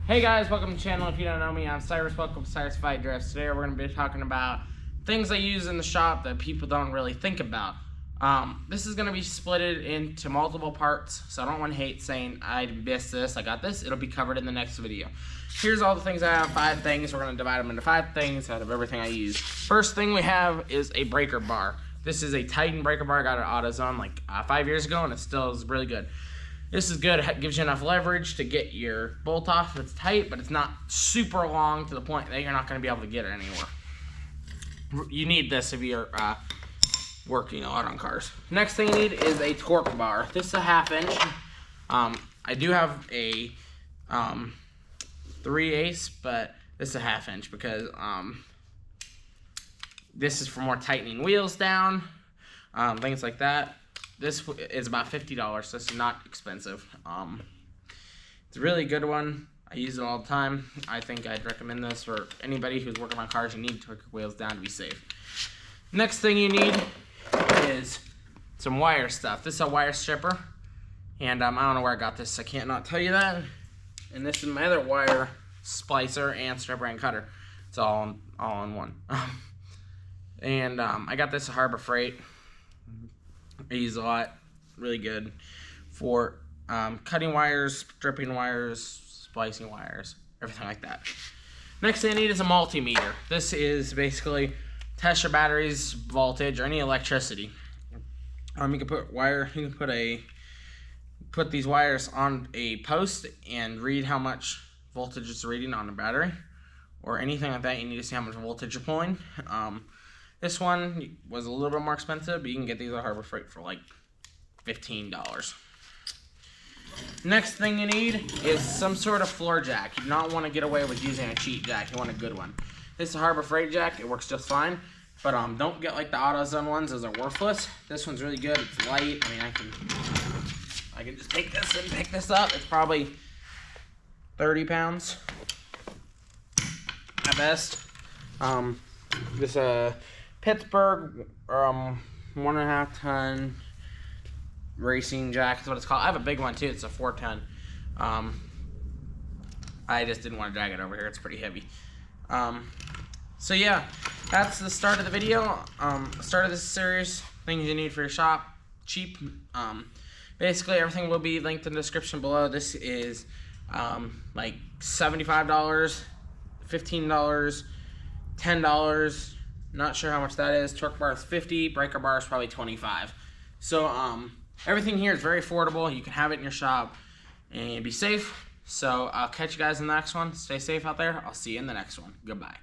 Hey guys, welcome to the channel. If you don't know me, I'm Cyrus. Welcome to Cyrus Fight Drifts. Today we're going to be talking about things I use in the shop that people don't really think about. This is going to be splitted into multiple parts, so I don't want to hate saying I missed this, I got this. It'll be covered in the next video. Here's all the things I have, 5 things. We're going to divide them into 5 things out of everything I use. First thing we have is a breaker bar. This is a Titan breaker bar. I got it at AutoZone like 5 years ago, and it still is really good. This is good. It gives you enough leverage to get your bolt off if it's tight, but it's not super long to the point that you're not going to be able to get it anywhere. You need this if you're working a lot on cars. Next thing you need is a torque bar. This is a 1/2 inch. I do have a 3/8, but this is a 1/2 inch because this is for more tightening wheels down, things like that. This is about $50, so it's not expensive. It's a really good one. I use it all the time. I think I'd recommend this for anybody who's working on cars. You need to torque your wheels down to be safe. Next thing you need is some wire stuff. This is a wire stripper, and I don't know where I got this. I can't not tell you that. And this is my other wire splicer and stripper and cutter. It's all in one. I got this at Harbor Freight. I use a lot, really good for cutting wires, stripping wires, splicing wires, everything like that. Next thing I need is a multimeter. This is basically test your battery's voltage or any electricity. You can put these wires on a post and read how much voltage it's reading on the battery or anything like that. You need to see how much voltage you're pulling. This one was a little bit more expensive, but you can get these at Harbor Freight for like $15. Next thing you need is some sort of floor jack. You do not want to get away with using a cheap jack. You want a good one. This is a Harbor Freight jack. It works just fine, but don't get like the AutoZone ones. Those are worthless. This one's really good. It's light. I mean, I can just take this and pick this up. It's probably 30 pounds at best. This Pittsburgh 1.5 ton racing jack is what it's called. I have a big one too. It's a 4 ton. I just didn't want to drag it over here. It's pretty heavy. So yeah, that's the start of the video. Start of this series. Things you need for your shop. Cheap. Basically everything will be linked in the description below. This is like $75, $15, $10. Not sure how much that is. Torque bar is $50. Breaker bar is probably $25. So everything here is very affordable. You can have it in your shop and be safe. So I'll catch you guys in the next one. Stay safe out there. I'll see you in the next one. Goodbye.